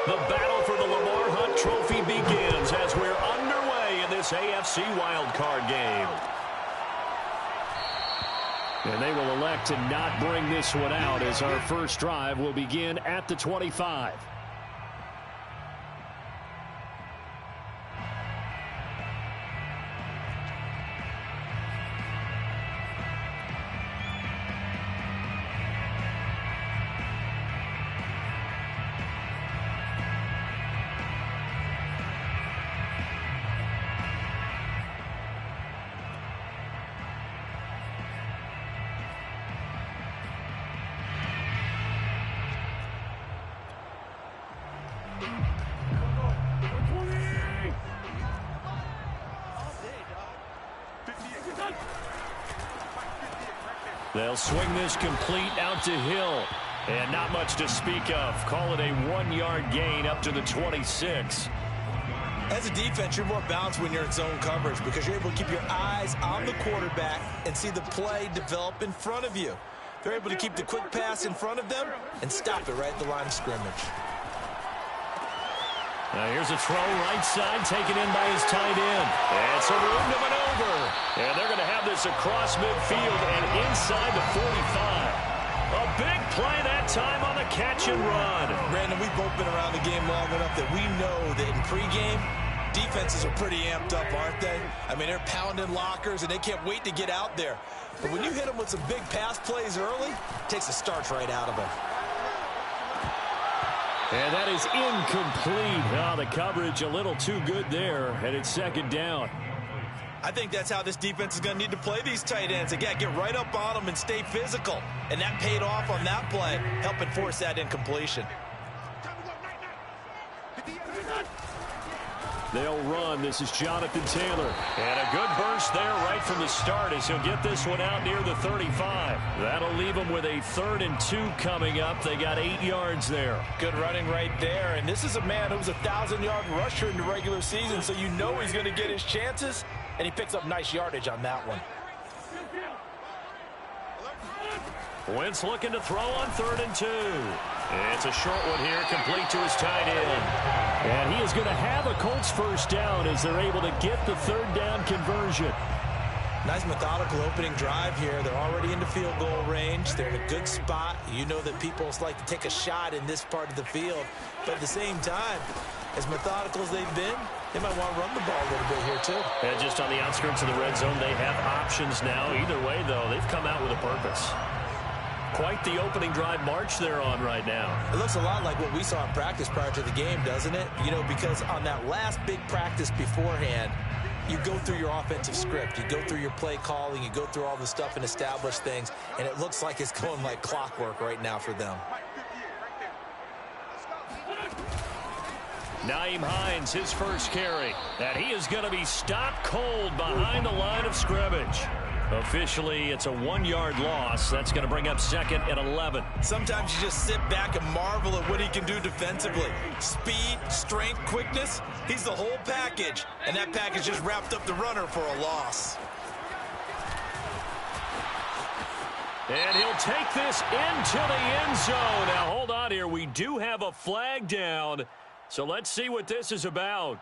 The battle for the Lamar Hunt Trophy begins as we're underway in this AFC wildcard game. And they will elect to not bring this one out as our first drive will begin at the 25. They'll swing this complete out to Hill. And not much to speak of. Call it a 1-yard gain up to the 26. As a defense, you're more balanced when you're in zone coverage because you're able to keep your eyes on the quarterback and see the play develop in front of you. They're able to keep the quick pass in front of them and stop it right at the line of scrimmage. Now here's a throw right side taken in by his tight end. And it's a room to maneuver. And they're going to have this across midfield and inside the 45. A big play that time on the catch and run. Brandon, we've both been around the game long enough that we know that in pregame, defenses are pretty amped up, aren't they? I mean, they're pounding lockers and they can't wait to get out there. But when you hit them with some big pass plays early, it takes the starch right out of them. And that is incomplete. Oh, the coverage a little too good there, and it's second down. I think that's how this defense is going to need to play these tight ends. They got to get right up on them and stay physical. And that paid off on that play, helping force that incompletion. They'll run. This is Jonathan Taylor. And a good burst there right from the start as he'll get this one out near the 35. That'll leave them with a 3rd and 2 coming up. They got 8 yards there. Good running right there. And this is a man who was a 1,000-yard rusher in the regular season, so you know he's going to get his chances. And he picks up nice yardage on that one. Wentz looking to throw on 3rd and 2. It's a short one here, complete to his tight end. And he is going to have a Colts first down as they're able to get the 3rd down conversion. Nice methodical opening drive here. They're already into field goal range. They're in a good spot. You know that people like to take a shot in this part of the field. But at the same time, as methodical as they've been, they might want to run the ball a little bit here too. And just on the outskirts of the red zone, they have options now. Either way, though, they've come out with a purpose. Quite the opening drive march they're on right now. It looks a lot like what we saw in practice prior to the game, doesn't it? You know, because on that last big practice beforehand, you go through your offensive script. You go through your play calling. You go through all the stuff and establish things. And it looks like it's going like clockwork right now for them. Nyheim Hines, his first carry. And he is going to be stopped cold behind the line of scrimmage. Officially, it's a 1-yard loss. That's going to bring up 2nd and 11. Sometimes you just sit back and marvel at what he can do defensively. Speed, strength, quickness. He's the whole package. And that package just wrapped up the runner for a loss. And he'll take this into the end zone. Now, hold on here. We do have a flag down. So let's see what this is about.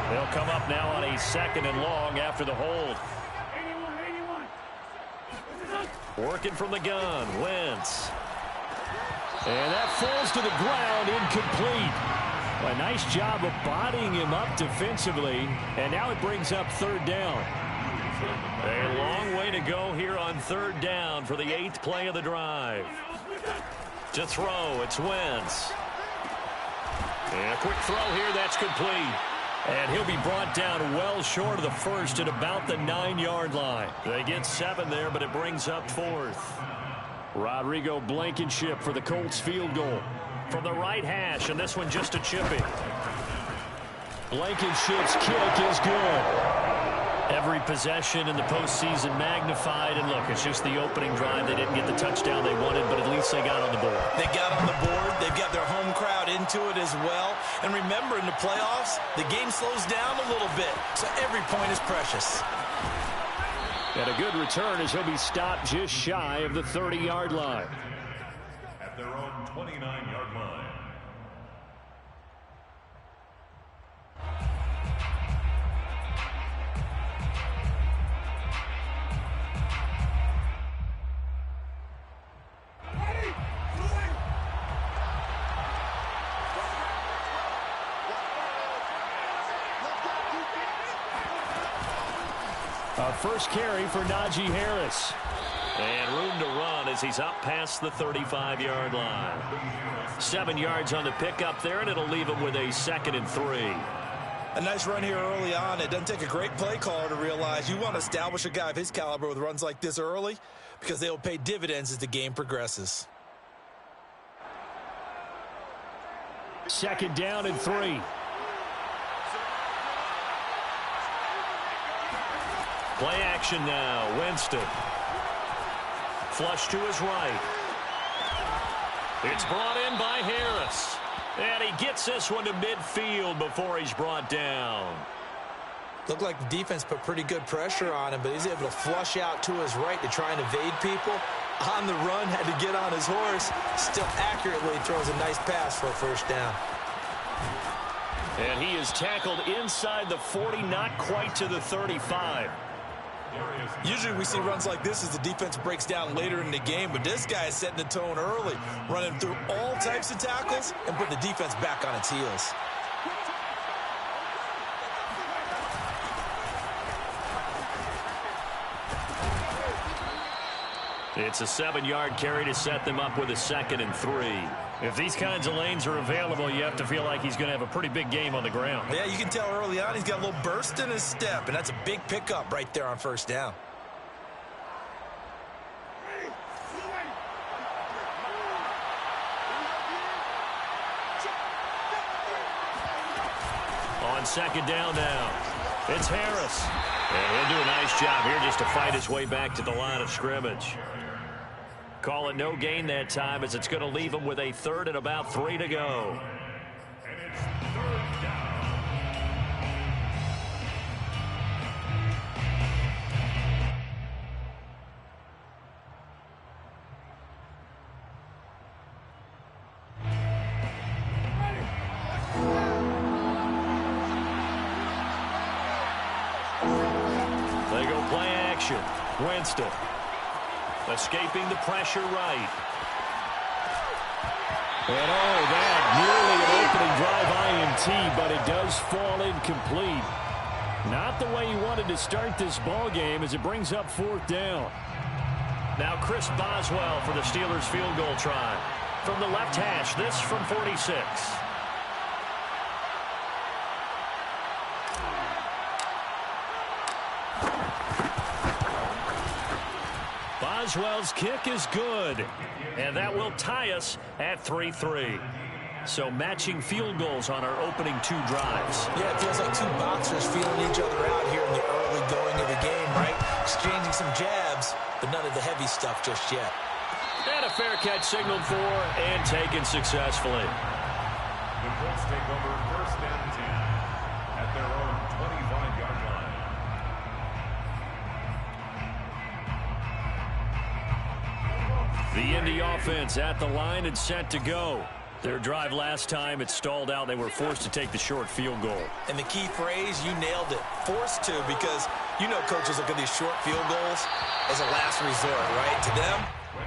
They'll come up now on a 2nd and long after the hold. Working from the gun, Wentz. And that falls to the ground, incomplete. A nice job of bodying him up defensively. And now it brings up 3rd down. A long way to go here on 3rd down for the 8th play of the drive. To throw, it's Wentz. And a quick throw here, that's complete. And he'll be brought down well short of the 1st at about the 9-yard line. They get 7 there, but it brings up 4th. Rodrigo Blankenship for the Colts field goal. From the right hash, and this one just a chipping. Blankenship's kick is good. Every possession in the postseason magnified. And look, it's just the opening drive. They didn't get the touchdown they wanted, but at least they got on the board. They got on the board. They've got their home crowd into it as well. And remember, in the playoffs, the game slows down a little bit. So every point is precious. And a good return as he'll be stopped just shy of the 30-yard line. At their own 29-yard line. A first carry for Najee Harris. And room to run as he's up past the 35-yard line. 7 yards on the pickup there, and it'll leave him with a 2nd and 3. A nice run here early on. It doesn't take a great play caller to realize you want to establish a guy of his caliber with runs like this early because they will pay dividends as the game progresses. 2nd down and 3. Play action now. Winston. Flush to his right. It's brought in by Harris. And he gets this one to midfield before he's brought down. Looked like the defense put pretty good pressure on him, but he's able to flush out to his right to try and evade people. On the run, had to get on his horse. Still accurately throws a nice pass for a first down. And he is tackled inside the 40, not quite to the 35. Usually we see runs like this as the defense breaks down later in the game, but this guy is setting the tone early, running through all types of tackles and putting the defense back on its heels. It's a 7-yard carry to set them up with a 2nd and 3. If these kinds of lanes are available, you have to feel like he's going to have a pretty big game on the ground. Yeah, you can tell early on he's got a little burst in his step, and that's a big pickup right there on first down. On 2nd down now, it's Harris. And he'll do a nice job here just to fight his way back to the line of scrimmage. Call it no gain that time as it's going to leave him with a 3rd and about 3 to go. And it's 3rd down. They go play action. Winston. Escaping the pressure right. And that nearly an opening drive INT, but it does fall incomplete. Not the way he wanted to start this ball game as it brings up 4th down. Now Chris Boswell for the Steelers field goal try. From the left hash, this from 46. Boswell's kick is good, and that will tie us at 3-3. So matching field goals on our opening 2 drives. Yeah, it feels like 2 boxers feeling each other out here in the early going of the game, right? Exchanging some jabs, but none of the heavy stuff just yet. And a fair catch signaled for and taken successfully. The Colts take over 1st and 10 at their own 25-yard line. The Indy offense at the line and set to go. Their drive last time, it stalled out. They were forced to take the short field goal. And the key phrase, you nailed it, forced to, because you know coaches look at these short field goals as a last resort, right? To them,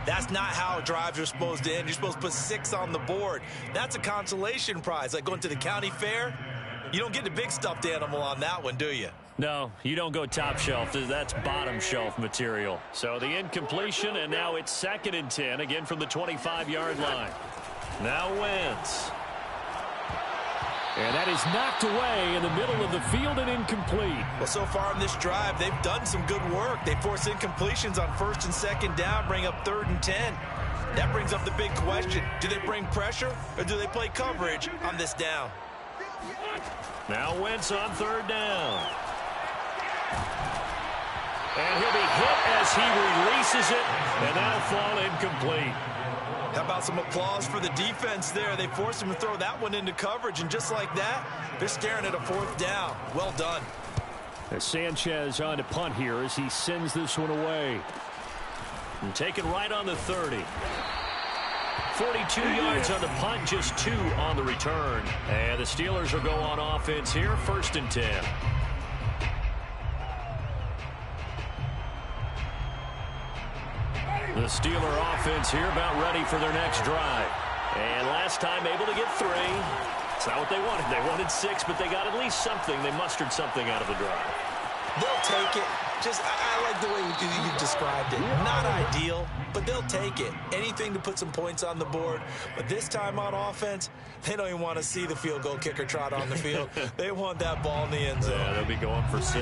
that's not how drives are supposed to end. You're supposed to put 6 on the board. That's a consolation prize, like going to the county fair. You don't get the big stuffed animal on that one, do you? No, you don't go top shelf. That's bottom shelf material. So the incompletion, and now it's 2nd and 10, again from the 25-yard line. Now Wentz. And that is knocked away in the middle of the field and incomplete. Well, so far in this drive, they've done some good work. They force incompletions on 1st and 2nd down, bring up 3rd and 10. That brings up the big question. Do they bring pressure, or do they play coverage on this down? Now Wentz on 3rd down. And he'll be hit as he releases it, and that'll fall incomplete. How about some applause for the defense there? They forced him to throw that one into coverage, and just like that, they're staring at a 4th down. Well done. As Sanchez on to punt here as he sends this one away. And taken right on the 30. 42 yards on the punt, just 2 on the return. And the Steelers will go on offense here, 1st and 10. The Steeler offense here about ready for their next drive. And last time able to get 3. It's not what they wanted. They wanted 6, but they got at least something. They mustered something out of the drive. They'll take it. I like the way you described it. Not ideal, but they'll take it. Anything to put some points on the board. But this time on offense, they don't even want to see the field goal kicker trot on the field. They want that ball in the end zone. Yeah, they'll be going for 6.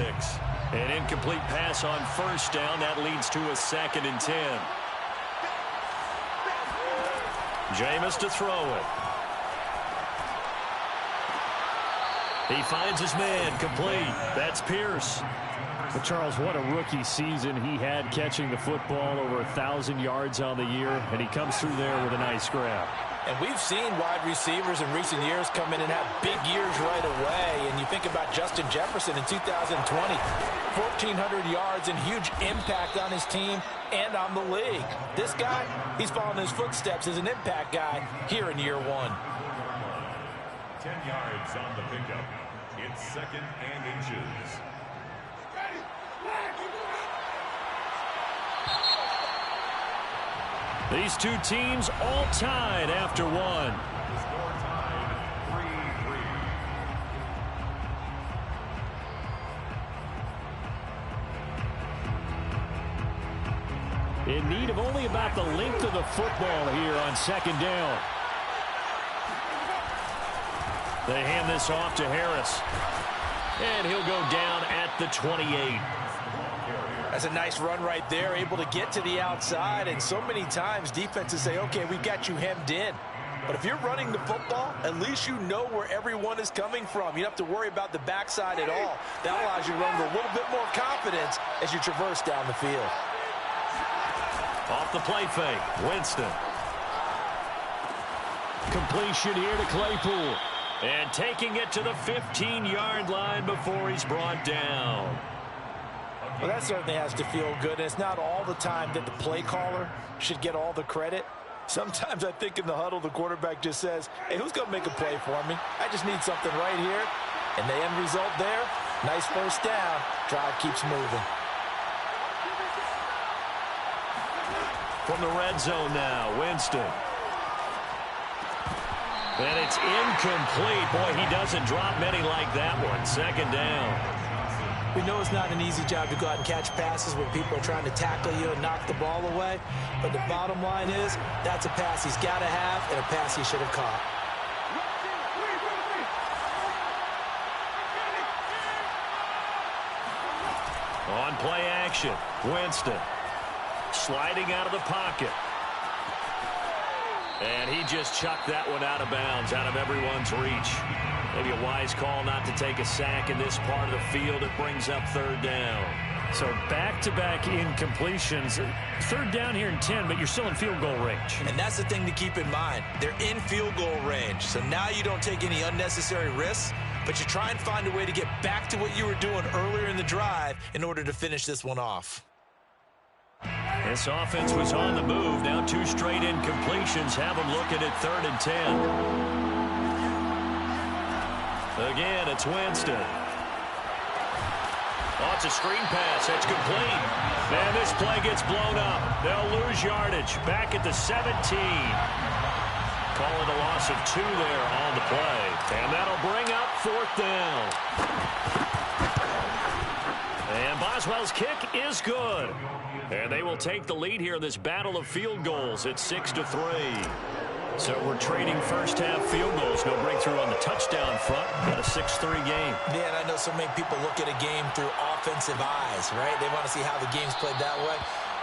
An incomplete pass on 1st down. That leads to a 2nd and 10. Jameis to throw it. He finds his man, complete. That's Pierce. But Charles, what a rookie season he had catching the football, over 1,000 yards on the year, and he comes through there with a nice grab. And we've seen wide receivers in recent years come in and have big years right away. And you think about Justin Jefferson in 2020, 1,400 yards and huge impact on his team and on the league. This guy, he's following his footsteps as an impact guy here in year 1. 10 yards on the pickup. It's 2nd and inches. These two teams all tied after 1. The score tied 3-3. In need of only about the length of the football here on 2nd down. They hand this off to Harris. And he'll go down at the 28. That's a nice run right there, able to get to the outside. And so many times defenses say, okay, we got you hemmed in. But if you're running the football, at least you know where everyone is coming from. You don't have to worry about the backside at all. That allows you to run with a little bit more confidence as you traverse down the field. Off the play fake, Winston. Completion here to Claypool. And taking it to the 15-yard line before he's brought down. Well, that certainly has to feel good. And it's not all the time that the play caller should get all the credit. Sometimes I think in the huddle, the quarterback just says, hey, who's going to make a play for me? I just need something right here. And the end result there, nice 1st down. Drive keeps moving. From the red zone now, Winston. And it's incomplete. Boy, he doesn't drop many like that one. 2nd down. We know it's not an easy job to go out and catch passes when people are trying to tackle you and knock the ball away. But the bottom line is, that's a pass he's got to have and a pass he should have caught. On play action, Winston. Sliding out of the pocket. And he just chucked that one out of bounds, out of everyone's reach. Maybe a wise call not to take a sack in this part of the field. It brings up 3rd down. So back-to-back incompletions. 3rd down here in 10, but you're still in field goal range. And that's the thing to keep in mind. They're in field goal range. So now you don't take any unnecessary risks, but you try and find a way to get back to what you were doing earlier in the drive in order to finish this one off. This offense was on the move. Now 2 straight incompletions have them looking at 3rd and 10. Again, it's Winston. Oh, it's a screen pass. It's complete. And this play gets blown up. They'll lose yardage. Back at the 17. Call it a loss of 2 there on the play. And that'll bring up 4th down. And Boswell's kick is good. And they will take the lead here in this battle of field goals at 6-3. So we're trading 1st half field goals. No breakthrough on the touchdown front. Got a 6-3 game. Yeah, and I know so many people look at a game through offensive eyes, right? They want to see how the game's played that way.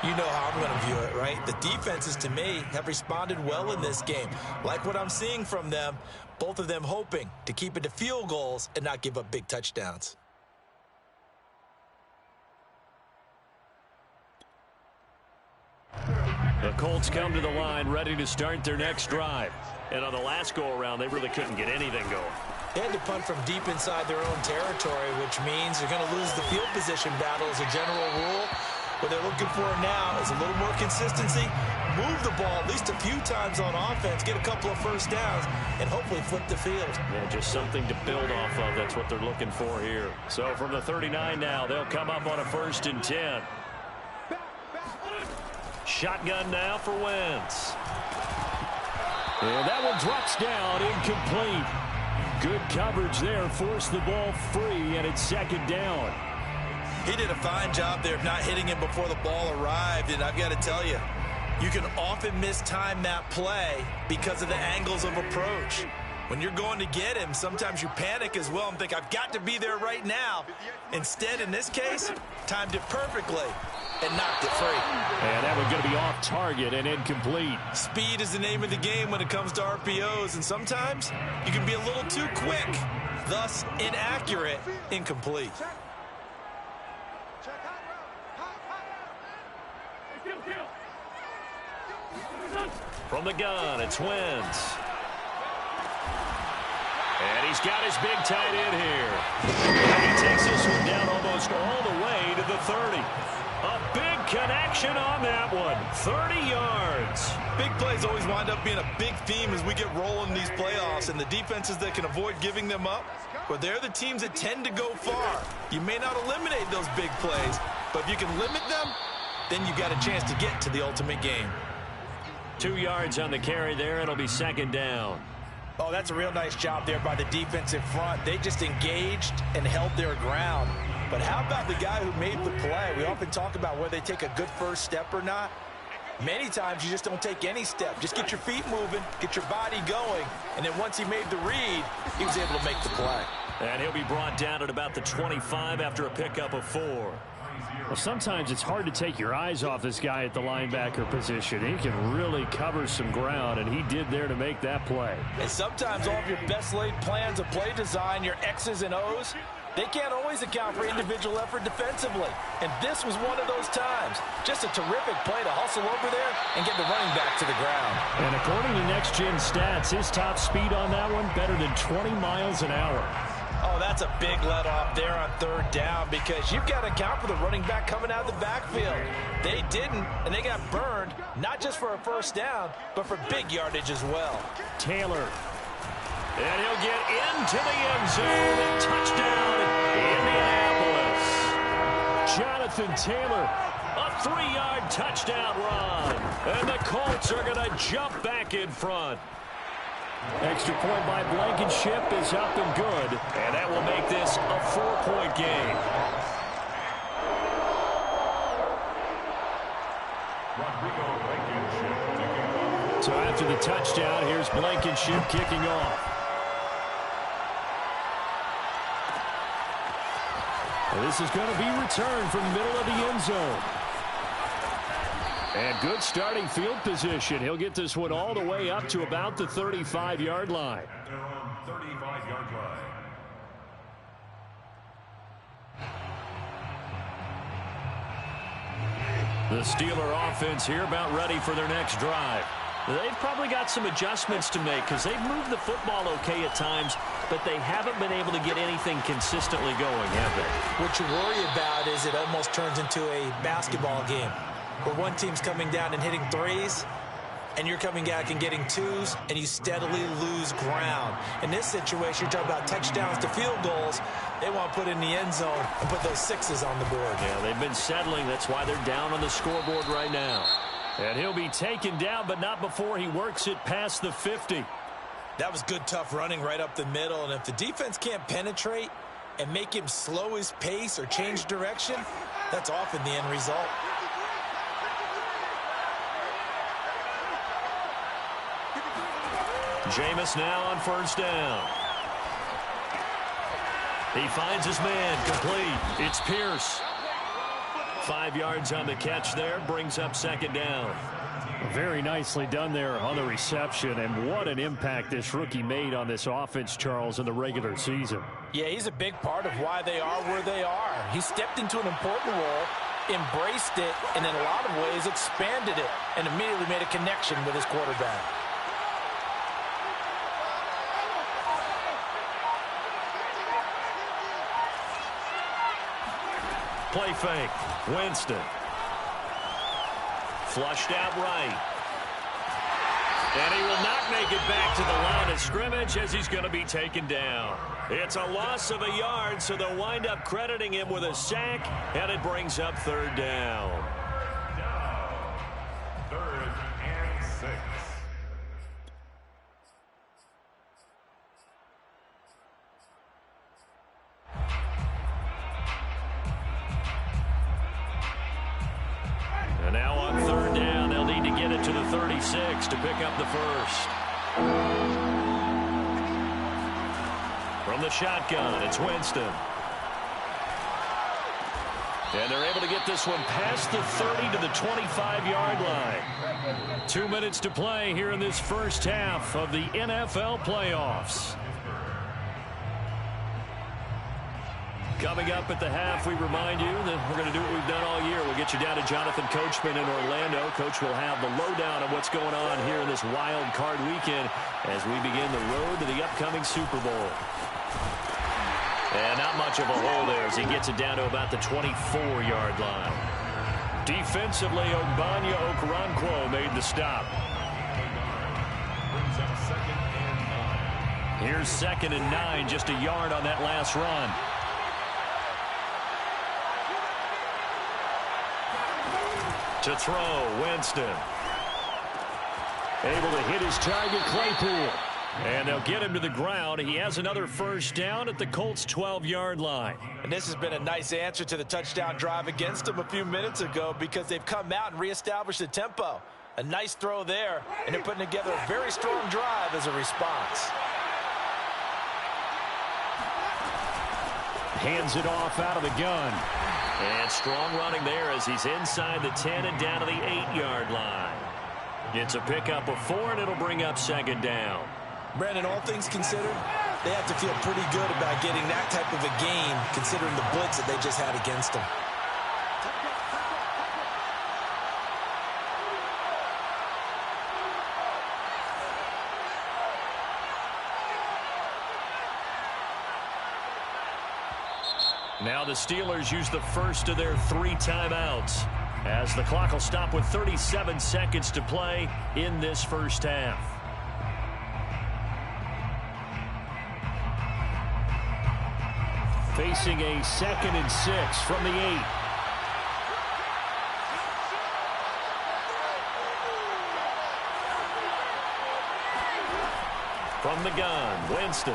You know how I'm going to view it, right? The defenses, to me, have responded well in this game. Like what I'm seeing from them, both of them hoping to keep it to field goals and not give up big touchdowns. The Colts come to the line ready to start their next drive. And on the last go-around, they really couldn't get anything going. They had to punt from deep inside their own territory, which means they're going to lose the field position battle as a general rule. What they're looking for now is a little more consistency, move the ball at least a few times on offense, get a couple of first downs, and hopefully flip the field. Yeah, just something to build off of. That's what they're looking for here. So from the 39 now, they'll come up on a 1st and 10. Shotgun now for Wentz. And that one drops down, incomplete. Good coverage there, forced the ball free, and it's 2nd down. He did a fine job there of not hitting him before the ball arrived, and I've got to tell you, you can often mistime that play because of the angles of approach. When you're going to get him, sometimes you panic as well and think, I've got to be there right now. Instead, in this case, timed it perfectly and knocked it free. And that one's going to be off target and incomplete. Speed is the name of the game when it comes to RPOs, and sometimes you can be a little too quick, thus inaccurate, incomplete. From the gun, it's Wentz. And he's got his big tight end here. And he takes this one down almost all the way to the 30. A big connection on that one. 30 yards. Big plays always wind up being a big theme as we get rolling in these playoffs, and the defenses that can avoid giving them up, but they're the teams that tend to go far. You may not eliminate those big plays, but if you can limit them, then you've got a chance to get to the ultimate game. 2 yards on the carry there. It'll be 2nd down. Oh, that's a real nice job there by the defense in front. They just engaged and held their ground. But how about the guy who made the play? We often talk about whether they take a good first step or not. Many times you just don't take any step. Just get your feet moving, get your body going, and then once he made the read, he was able to make the play. And he'll be brought down at about the 25 after a pickup of 4. Well, sometimes it's hard to take your eyes off this guy at the linebacker position. He can really cover some ground, and he did there to make that play. And sometimes all of your best laid plans of play design, your X's and O's, they can't always account for individual effort defensively. And this was one of those times. Just a terrific play to hustle over there and get the running back to the ground. And according to Next Gen Stats, his top speed on that one better than 20 miles an hour. Oh, that's a big let off there on 3rd down because you've got to account for the running back coming out of the backfield. They didn't, and they got burned, not just for a first down, but for big yardage as well. Taylor. And he'll get into the end zone. And touchdown, Indianapolis. Jonathan Taylor, a 3-yard touchdown run. And the Colts are going to jump back in front. Extra point by Blankenship is up and good. And that will make this a 4-point game. So after the touchdown, here's Blankenship kicking off. And this is going to be returned from the middle of the end zone. And good starting field position. He'll get this one all the way up to about the 35-yard line. They're on 35-yard line. The Steeler offense here about ready for their next drive. They've probably got some adjustments to make because they've moved the football okay at times, but they haven't been able to get anything consistently going, have they? What you worry about is it almost turns into a basketball game where one team's coming down and hitting threes, and you're coming back and getting twos, and you steadily lose ground. In this situation, you're talking about touchdowns to field goals. They want to put in the end zone and put those 6s on the board. Yeah, they've been settling. That's why they're down on the scoreboard right now. And he'll be taken down, but not before he works it past the 50. That was good, tough running right up the middle, and if the defense can't penetrate and make him slow his pace or change direction, that's often the end result. Jameis now on 1st down. He finds his man, complete. It's Pierce. 5 yards on the catch there, brings up 2nd down. Very nicely done there on the reception, and what an impact this rookie made on this offense, Charles, in the regular season. Yeah, he's a big part of why they are where they are. He stepped into an important role, embraced it, and in a lot of ways expanded it, and immediately made a connection with his quarterback. Play fake. Winston. Flushed out right. And he will not make it back to the line of scrimmage as he's going to be taken down. It's a loss of a yard, so they'll wind up crediting him with a sack, and it brings up third down. Third and 6. And now on third down, they'll need to get it to the 36 to pick up the first. From the shotgun, it's Winston. And they're able to get this one past the 30 to the 25-yard line. 2 minutes to play here in this first half of the NFL playoffs. Coming up at the half, we remind you that we're going to do what we've done all year. We'll get you down to Jonathan Coachman in Orlando. Coach will have the lowdown on what's going on here in this wild card weekend as we begin the road to the upcoming Super Bowl. And not much of a hole there as he gets it down to about the 24-yard line. Defensively, Ogbanya Okoronkwo made the stop. Brings up 2nd and 9. Here's 2nd and 9, just a yard on that last run. To throw, Winston. Able to hit his target, Claypool. And they'll get him to the ground. He has another first down at the Colts' 12-yard line. And this has been a nice answer to the touchdown drive against them a few minutes ago because they've come out and reestablished the tempo. A nice throw there, and they're putting together a very strong drive as a response. Hands it off out of the gun. And strong running there as he's inside the 10 and down to the 8-yard line. It's a pickup of 4, and it'll bring up 2nd down. Brandon, all things considered, they have to feel pretty good about getting that type of a gain considering the blitz that they just had against them. Now the Steelers use the first of their 3 timeouts as the clock will stop with 37 seconds to play in this first half. Facing a 2nd and 6 from the 8. From the gun, Winston.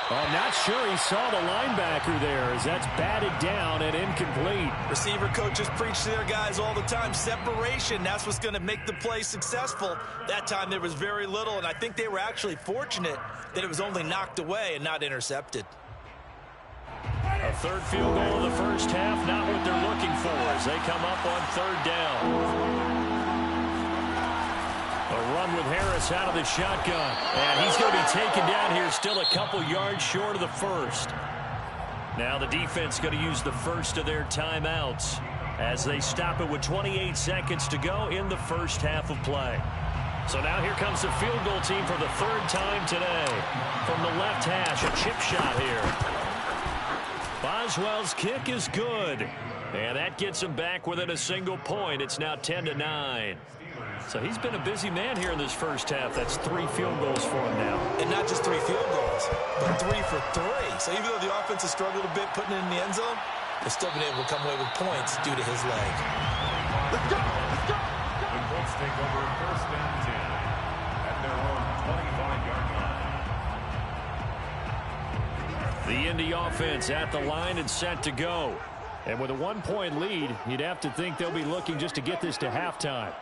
I'm not sure he saw the linebacker there as that's batted down and incomplete. Receiver coaches preach to their guys all the time. Separation, that's what's going to make the play successful. That time there was very little, and I think they were actually fortunate that it was only knocked away and not intercepted. A third field goal of the first half, not what they're looking for as they come up on third down. A run with Harris out of the shotgun. And he's going to be taken down here still a couple yards short of the first. Now the defense going to use the first of their timeouts as they stop it with 28 seconds to go in the first half of play. So now here comes the field goal team for the 3rd time today. From the left hash, a chip shot here. Boswell's kick is good. And that gets him back within a single point. It's now 10-9. So he's been a busy man here in this first half. That's 3 field goals for him now. And not just 3 field goals, but 3 for 3. So even though the offense has struggled a bit putting it in the end zone, they've still been able to come away with points due to his leg. Let's go! Let's go! The Colts take over 1st and 10 at their own 25-yard line. The Indy offense at the line and set to go. And with a 1-point lead, you'd have to think they'll be looking just to get this to halftime.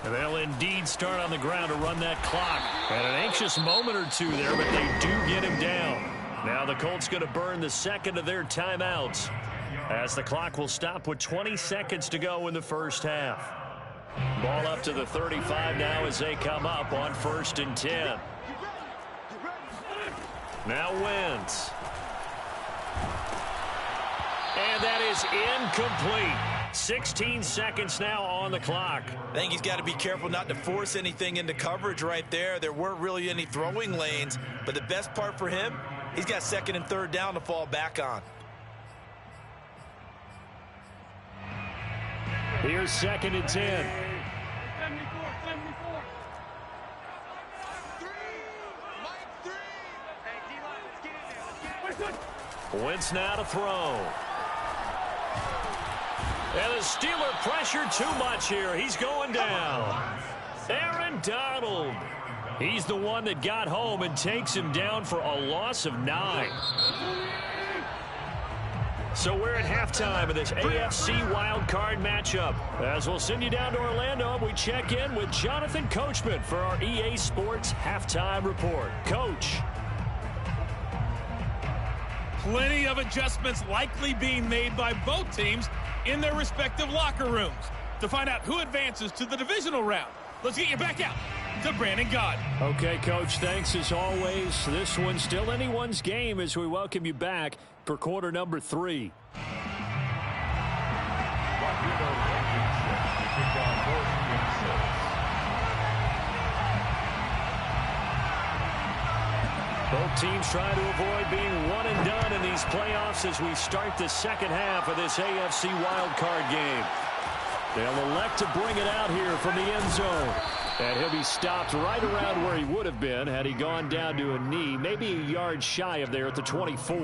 And they'll indeed start on the ground to run that clock. And an anxious moment or two there, but they do get him down. Now the Colts going to burn the 2nd of their timeouts as the clock will stop with 20 seconds to go in the first half. Ball up to the 35 now as they come up on 1st and 10. Now Wentz. And that is incomplete. 16 seconds now on the clock. I think he's got to be careful not to force anything into coverage right there. There weren't really any throwing lanes, but the best part for him, he's got second and third down to fall back on. Here's 2nd and 10. Wentz now to throw. And the Steeler pressure too much here. He's going down. Aaron Donald. He's the one that got home and takes him down for a loss of 9. So we're at halftime of this AFC wildcard matchup. As we'll send you down to Orlando, we check in with Jonathan Coachman for our EA Sports Halftime Report. Coach. Plenty of adjustments likely being made by both teams in their respective locker rooms. To find out who advances to the divisional round, let's get you back out to Brandon Gaud. Okay, Coach, thanks as always. This one's still anyone's game as we welcome you back for quarter number 3. Both teams trying to avoid being one and done in these playoffs as we start the second half of this AFC wildcard game. They'll elect to bring it out here from the end zone. And he'll be stopped right around where he would have been had he gone down to a knee, maybe a yard shy of there at the 24.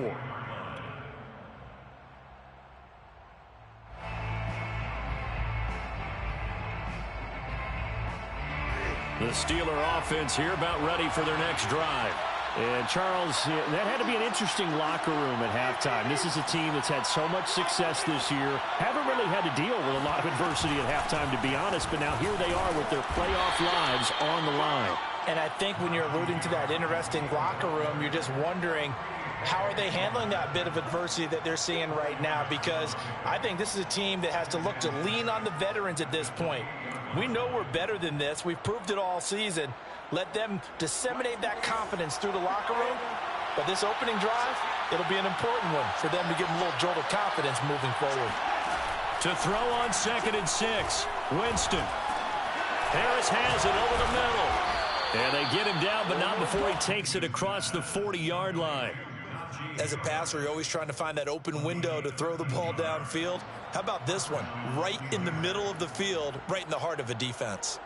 The Steeler offense here about ready for their next drive. And, Charles, that had to be an interesting locker room at halftime. This is a team that's had so much success this year. Haven't really had to deal with a lot of adversity at halftime, to be honest. But now here they are with their playoff lives on the line. And I think when you're alluding to that interesting locker room, you're just wondering, how are they handling that bit of adversity that they're seeing right now? Because I think this is a team that has to look to lean on the veterans at this point. We know we're better than this. We've proved it all season. Let them disseminate that confidence through the locker room. But this opening drive, it'll be an important one for them to give them a little jolt of confidence moving forward. To throw on 2nd and 6, Winston. Harris has it over the middle. And they get him down, but not before he takes it across the 40-yard line. As a passer, you're always trying to find that open window to throw the ball downfield. How about this one? Right in the middle of the field, right in the heart of a defense.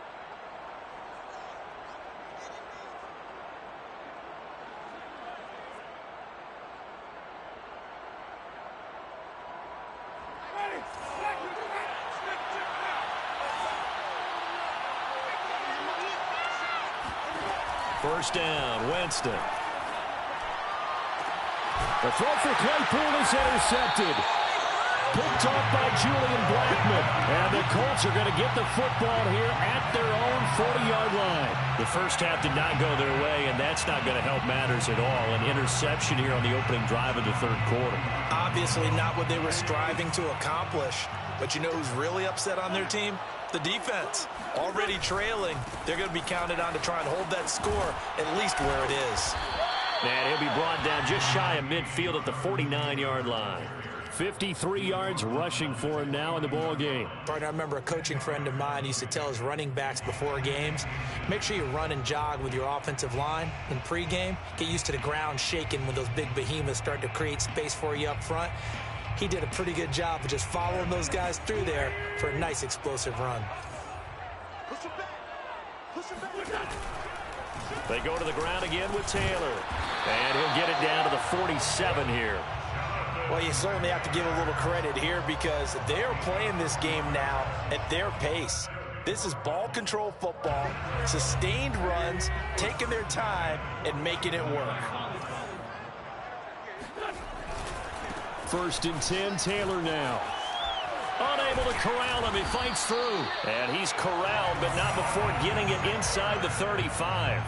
First down, Winston. The throw for Claypool is intercepted. Picked off by Julian Blackmon. And the Colts are going to get the football here at their own 40-yard line. The first half did not go their way, and that's not going to help matters at all. An interception here on the opening drive of the third quarter. Obviously not what they were striving to accomplish. But you know who's really upset on their team? The defense. Already trailing. They're going to be counted on to try and hold that score at least where it is. And he'll be brought down just shy of midfield at the 49-yard line. 53 yards rushing for him now in the ball game. Partner, I remember a coaching friend of mine used to tell his running backs before games, make sure you run and jog with your offensive line in pregame. Get used to the ground shaking when those big behemoths start to create space for you up front. He did a pretty good job of just following those guys through there for a nice explosive run. They go to the ground again with Taylor. And he'll get it down to the 47 here. Well, you certainly have to give a little credit here because they're playing this game now at their pace. This is ball control football, sustained runs, taking their time and making it work. First and 10, Taylor now. Unable to corral him, he fights through. And he's corralled, but not before getting it inside the 35.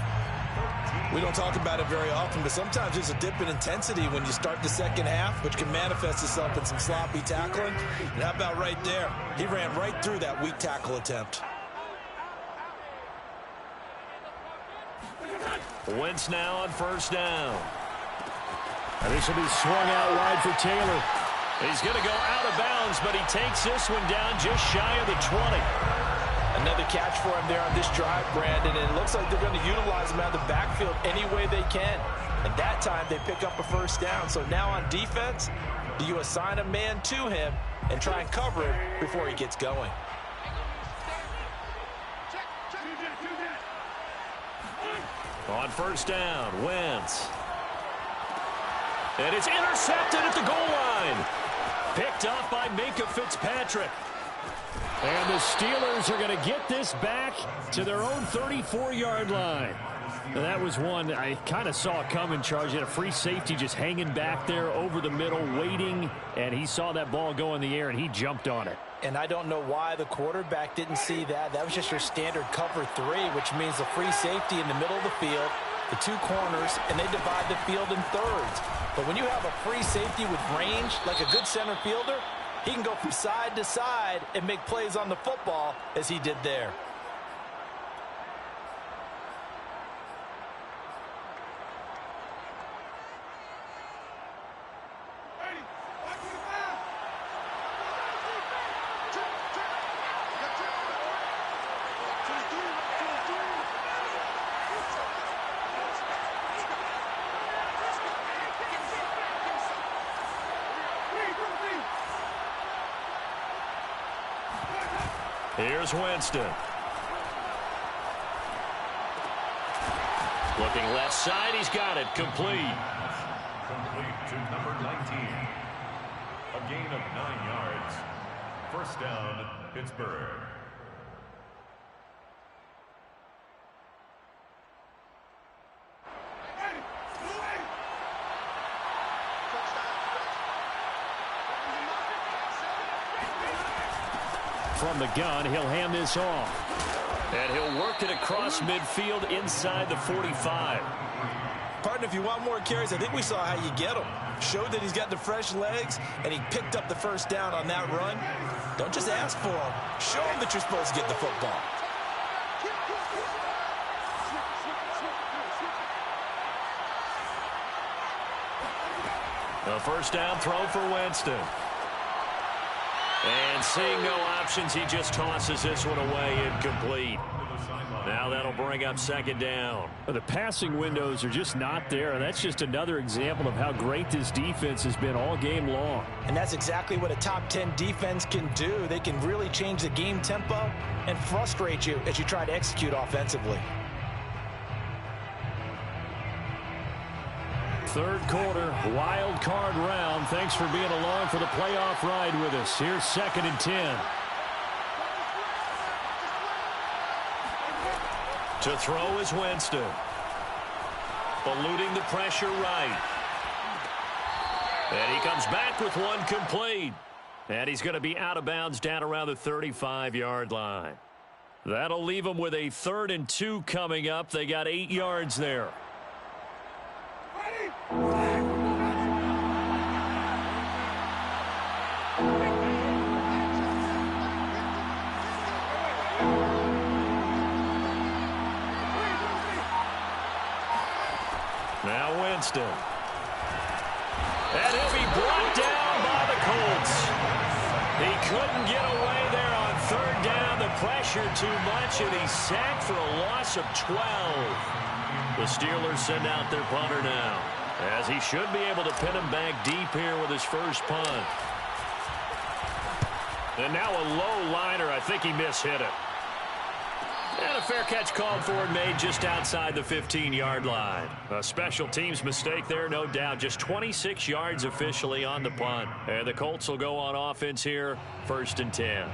We don't talk about it very often, but sometimes there's a dip in intensity when you start the second half, which can manifest itself in some sloppy tackling. And how about right there? He ran right through that weak tackle attempt. Wentz now on first down. And this will be swung out wide for Taylor. He's going to go out of bounds, but he takes this one down just shy of the 20. Another catch for him there on this drive, Brandon, and it looks like they're going to utilize him out of the backfield any way they can. And that time they pick up a first down. So now on defense, do you assign a man to him and try and cover him before he gets going? On first down, Wentz. And it's intercepted at the goal line. Picked off by Minka Fitzpatrick. And the Steelers are going to get this back to their own 34-yard line. And that was one I kind of saw coming, Charles. He had a free safety just hanging back there over the middle, waiting. And he saw that ball go in the air, and he jumped on it. And I don't know why the quarterback didn't see that. That was just your standard cover 3, which means a free safety in the middle of the field, the 2 corners, and they divide the field in thirds. But when you have a free safety with range, like a good center fielder, he can go from side to side and make plays on the football as he did there. Here's Winston. Looking left side, he's got it. Complete. Complete to number 19. A gain of 9 yards. First down, Pittsburgh. From the gun, he'll hand this off. And he'll work it across midfield inside the 45. Partner, if you want more carries, I think we saw how you get him. Showed that he's got the fresh legs, and he picked up the first down on that run. Don't just ask for him. Show him that you're supposed to get the football. A first down throw for Winston. And seeing no options, he just tosses this one away, incomplete. Now that'll bring up second down. The passing windows are just not there, and that's just another example of how great this defense has been all game long. And that's exactly what a top 10 defense can do. They can really change the game tempo and frustrate you as you try to execute offensively. Third quarter, wild card round. Thanks for being along for the playoff ride with us. Here's 2nd and 10. To throw is Winston. Eluding the pressure right. And he comes back with one complete. And he's going to be out of bounds down around the 35-yard line. That'll leave him with a 3rd and 2 coming up. They got 8 yards there. Now Winston. And he'll be brought down by the Colts. He couldn't get away there on 3rd down. The pressure too much, and he's sacked for a loss of 12. The Steelers send out their punter now, as he should be able to pin him back deep here with his first punt. And now a low liner. I think he mishit it. And a fair catch called for and made just outside the 15-yard line. A special teams mistake there, no doubt. Just 26 yards officially on the punt. And the Colts will go on offense here, 1st and 10.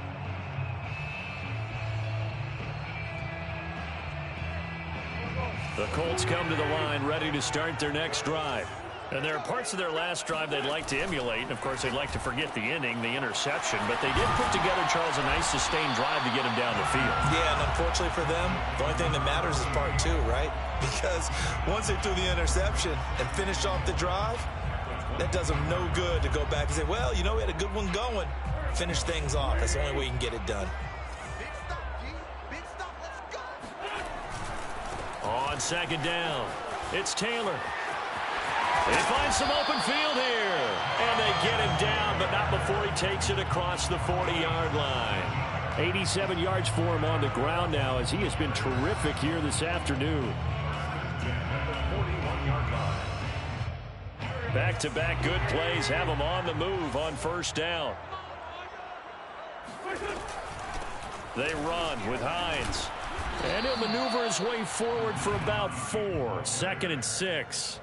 The Colts come to the line ready to start their next drive. And there are parts of their last drive they'd like to emulate. And, of course, they'd like to forget the inning, the interception. But they did put together, Charles, a nice sustained drive to get him down the field. Yeah, and unfortunately for them, the only thing that matters is part 2, right? Because once they threw the interception and finished off the drive, that does them no good to go back and say, well, you know, we had a good one going. Finish things off. That's the only way you can get it done. On 2nd down, it's Taylor. He finds some open field here. And they get him down, but not before he takes it across the 40-yard line. 87 yards for him on the ground now, as he has been terrific here this afternoon. Back-to-back good plays have him on the move on first down. They run with Hines. And he'll maneuver his way forward for about 4. 2nd and 6.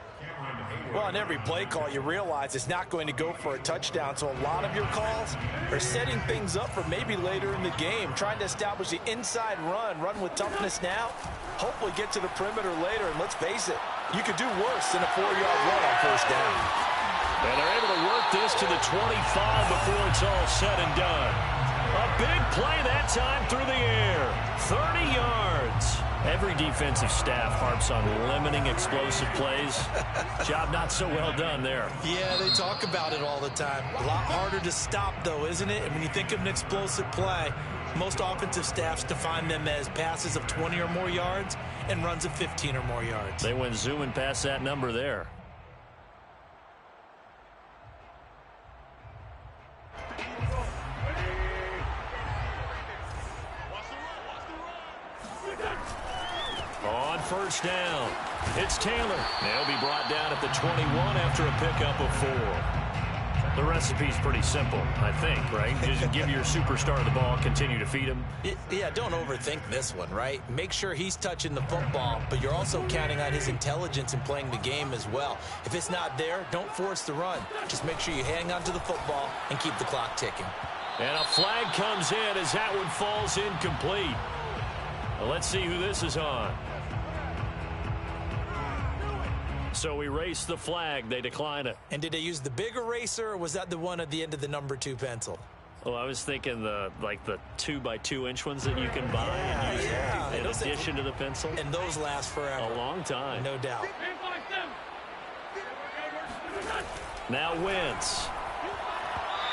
Well, on every play call, you realize it's not going to go for a touchdown. So a lot of your calls are setting things up for maybe later in the game, trying to establish the inside run with toughness now, hopefully get to the perimeter later. And let's face it, you could do worse than a 4-yard run on first down. And they're able to work this to the 25 before it's all said and done. A big play that time through the air. 30 yards. Every defensive staff harps on limiting explosive plays. Job not so well done there. Yeah, they talk about it all the time. A lot harder to stop, though, isn't it? And when you think of an explosive play, most offensive staffs define them as passes of 20 or more yards and runs of 15 or more yards. They went zooming past that number there. On first down, it's Taylor. They'll be brought down at the 21 after a pickup of 4. The recipe's pretty simple, I think, right? Just give your superstar the ball, continue to feed him. Yeah, don't overthink this one, right? Make sure he's touching the football, but you're also counting on his intelligence in playing the game as well. If it's not there, don't force the run. Just make sure you hang on to the football and keep the clock ticking. And a flag comes in as that one falls incomplete. Well, let's see who this is on. So we race the flag. They decline it. And did they use the big eraser, or was that the one at the end of the number 2 pencil? Well, I was thinking the 2x2-inch ones that you can buy and use in addition to the pencil. And those last forever. A long time. No doubt. Now Wentz.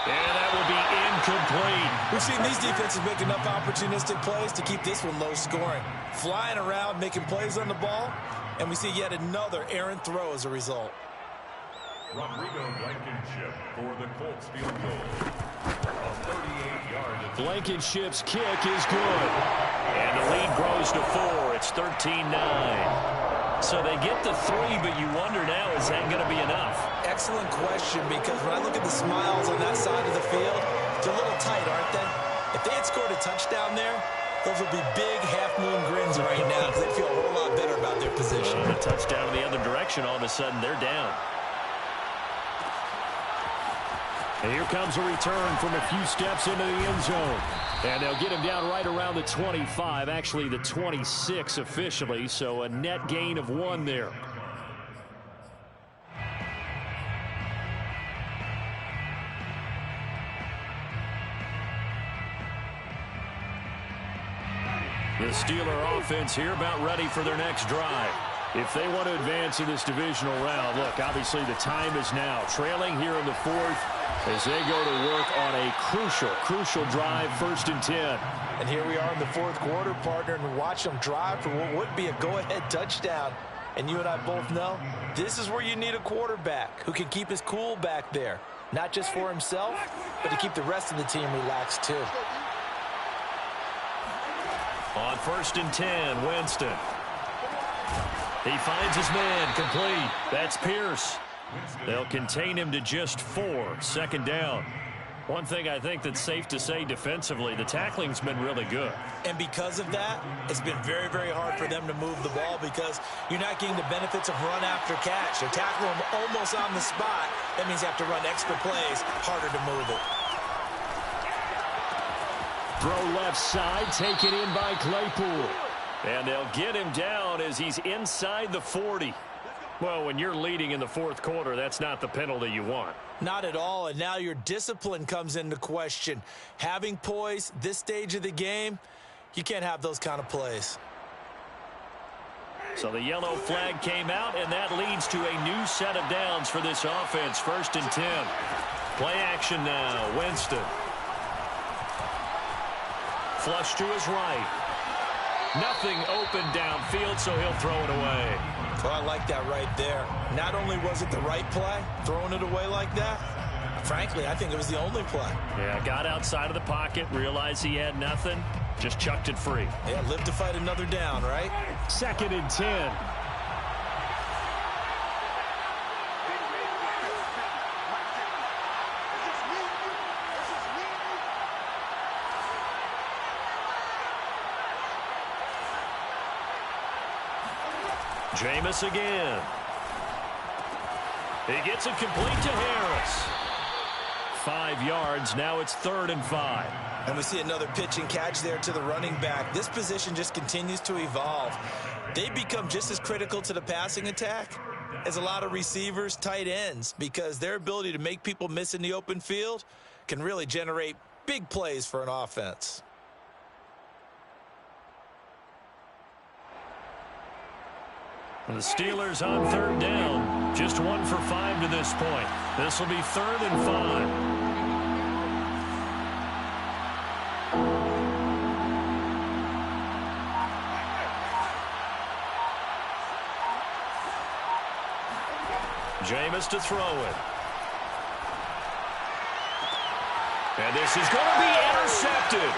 And that will be incomplete. We've seen these defenses make enough opportunistic plays to keep this one low scoring. Flying around, making plays on the ball, and we see yet another errant throw as a result. Rodrigo Blankenship for the Colts field goal. A 38-yard. Blankenship's kick is good. And the lead grows to 4. It's 13-9. So they get the 3, but you wonder now, is that going to be enough? Excellent question, because when I look at the smiles on that side of the field, they're a little tight, aren't they? If they had scored a touchdown there, those would be big half-moon grins right now because they feel a whole lot better about their position. A touchdown in the other direction, all of a sudden they're down. And here comes a return from a few steps into the end zone. And they'll get him down right around the 25, actually the 26 officially, so a net gain of 1 there. The Steeler offense here about ready for their next drive. If they want to advance in this divisional round, look, obviously the time is now. Trailing here in the 4th as they go to work on a crucial drive, 1st and 10. And here we are in the 4th quarter, partner, and watch them drive for what would be a go-ahead touchdown. And you and I both know this is where you need a quarterback who can keep his cool back there. Not just for himself, but to keep the rest of the team relaxed too. On 1st and 10, Winston. He finds his man, complete. That's Pierce. They'll contain him to just 4, 2nd down. One thing I think that's safe to say defensively, the tackling's been really good. And because of that, it's been very, very hard for them to move the ball because you're not getting the benefits of run after catch. They're tackling them almost on the spot. That means you have to run extra plays, harder to move it. Throw left side, taken in by Claypool. And they'll get him down as he's inside the 40. Well, when you're leading in the 4th quarter, that's not the penalty you want. Not at all, and now your discipline comes into question. Having poise this stage of the game, you can't have those kind of plays. So the yellow flag came out, and that leads to a new set of downs for this offense. 1st and 10. Play action now, Winston. Flush to his right. Nothing open downfield, so he'll throw it away. Well, I like that right there. Not only was it the right play, throwing it away like that, frankly, I think it was the only play. Yeah, got outside of the pocket, realized he had nothing, just chucked it free. Yeah, live to fight another down, right? 2nd and 10. Jameis again. He gets it complete to Harris. 5 yards. Now it's 3rd and 5. And we see another pitch and catch there to the running back. This position just continues to evolve. They become just as critical to the passing attack as a lot of receivers, tight ends, because their ability to make people miss in the open field can really generate big plays for an offense. The Steelers on 3rd down. Just 1 for 5 to this point. This will be 3rd and 5. Jameis to throw it. And this is going to be intercepted.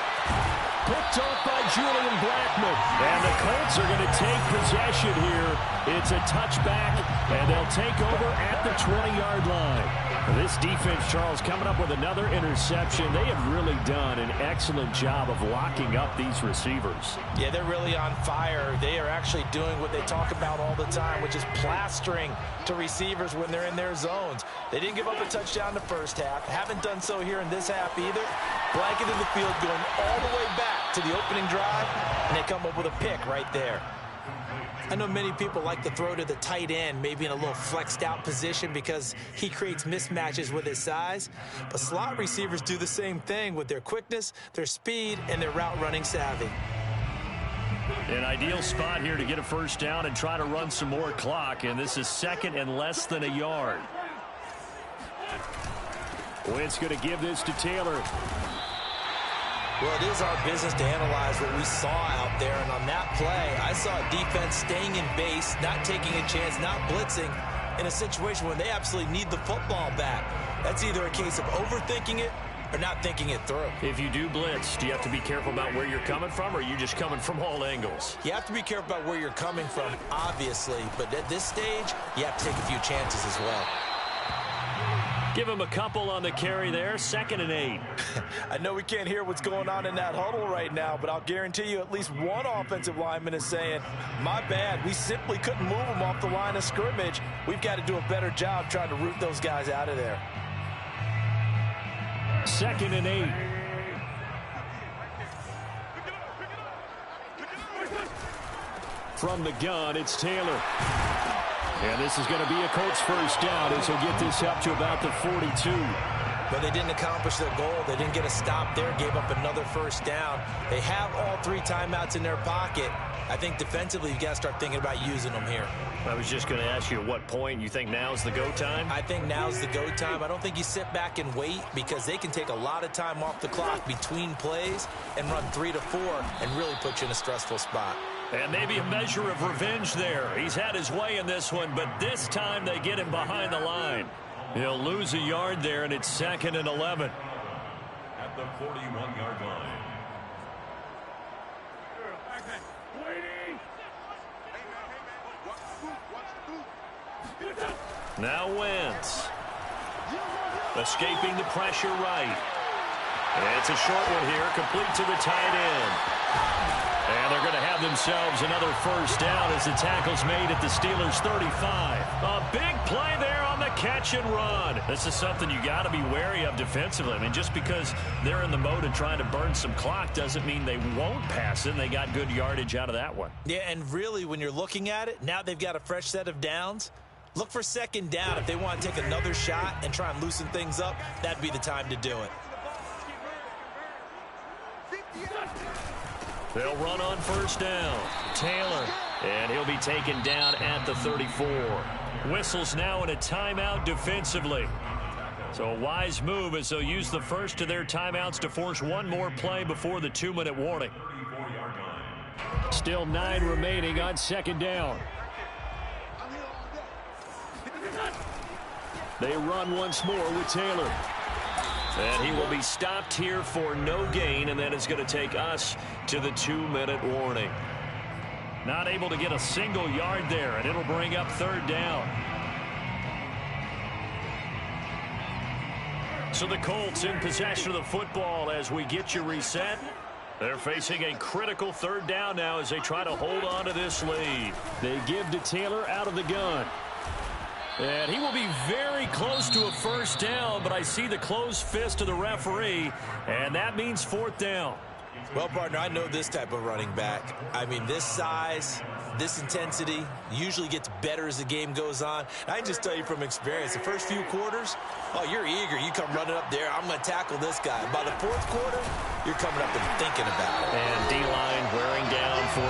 Picked off by Julian Blackmon. And the Colts are going to take possession here. It's a touchback, and they'll take over at the 20-yard line. This defense, Charles, coming up with another interception. They have really done an excellent job of locking up these receivers. Yeah, they're really on fire. They are actually doing what they talk about all the time, which is plastering to receivers when they're in their zones. They didn't give up a touchdown the first half. Haven't done so here in this half either. Blanketed the field going all the way back to the opening drive, and they come up with a pick right there. I know many people like to throw to the tight end, maybe in a little flexed out position because he creates mismatches with his size. But slot receivers do the same thing with their quickness, their speed, and their route running savvy. An ideal spot here to get a first down and try to run some more clock, and this is 2nd and less than a yard. Wentz going to give this to Taylor. Well, it is our business to analyze what we saw out there, and on that play, I saw a defense staying in base, not taking a chance, not blitzing, in a situation where they absolutely need the football back. That's either a case of overthinking it or not thinking it through. If you do blitz, do you have to be careful about where you're coming from, or are you just coming from all angles? You have to be careful about where you're coming from, obviously, but at this stage, you have to take a few chances as well. Give him a couple on the carry there. 2nd and 8. I know we can't hear what's going on in that huddle right now, but I'll guarantee you at least one offensive lineman is saying, my bad, we simply couldn't move them off the line of scrimmage. We've got to do a better job trying to root those guys out of there. 2nd and 8. From the gun, it's Taylor. And this is going to be a Colts first down as he'll get this up to about the 42. But they didn't accomplish their goal. They didn't get a stop there, gave up another first down. They have all 3 timeouts in their pocket. I think defensively, you've got to start thinking about using them here. I was just going to ask you at what point you think now's the go time? I think now's the go time. I don't think you sit back and wait because they can take a lot of time off the clock between plays and run 3 to 4 and really put you in a stressful spot. And maybe a measure of revenge there. He's had his way in this one, but this time they get him behind the line. He'll lose a yard there, and it's 2nd and 11. At the 41-yard line. Now Wentz. Escaping the pressure right. And it's a short one here, complete to the tight end. And they're going to have themselves another first down as the tackle's made at the Steelers' 35. A big play there on the catch and run. This is something you got to be wary of defensively. I mean, just because they're in the mode of trying to burn some clock doesn't mean they won't pass it. They got good yardage out of that one. Yeah, and really, when you're looking at it, now they've got a fresh set of downs. Look for 2nd down. If they want to take another shot and try and loosen things up, that'd be the time to do it. They'll run on first down. Taylor, and he'll be taken down at the 34. Whistles now in a timeout defensively. So a wise move as they'll use the first of their timeouts to force one more play before the 2-minute warning. 34-yard line. Still 9 remaining on second down. They run once more with Taylor. And he will be stopped here for no gain, and that is going to take us to the 2-minute warning. Not able to get a single yard there, and it'll bring up third down. So the Colts in possession of the football as we get you reset. They're facing a critical third down now as they try to hold on to this lead. They give to Taylor out of the gun. And he will be very close to a first down, but I see the closed fist of the referee, and that means fourth down. Well, partner, I know this type of running back. I mean, this size, this intensity usually gets better as the game goes on. And I can just tell you from experience, the first few quarters, oh, you're eager. You come running up there, I'm going to tackle this guy. By the fourth quarter, you're coming up and thinking about it. And D-line wearing down for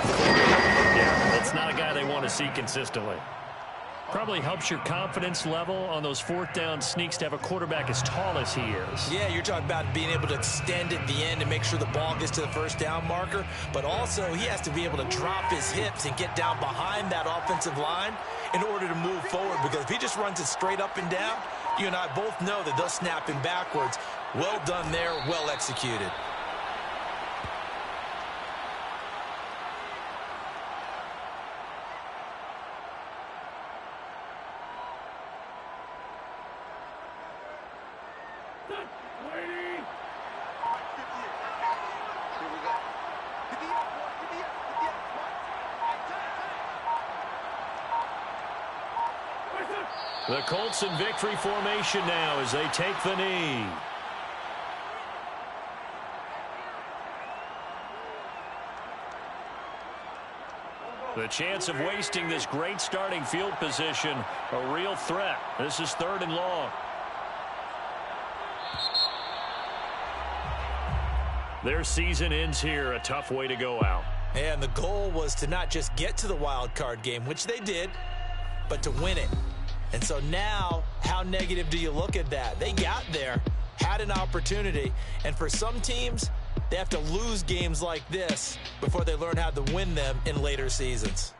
yeah, that's not a guy they want to see consistently. Probably helps your confidence level on those fourth down sneaks to have a quarterback as tall as he is. Yeah, you're talking about being able to extend at the end and make sure the ball gets to the first down marker. But also, he has to be able to drop his hips and get down behind that offensive line in order to move forward. Because if he just runs it straight up and down, you and I both know that they'll snap him backwards. Well done there, well executed. The Colts in victory formation now as they take the knee. The chance of wasting this great starting field position, a real threat. This is third and long. Their season ends here, a tough way to go out. And the goal was to not just get to the wild card game, which they did, but to win it. And so now, how negative do you look at that? They got there, had an opportunity, and for some teams, they have to lose games like this before they learn how to win them in later seasons.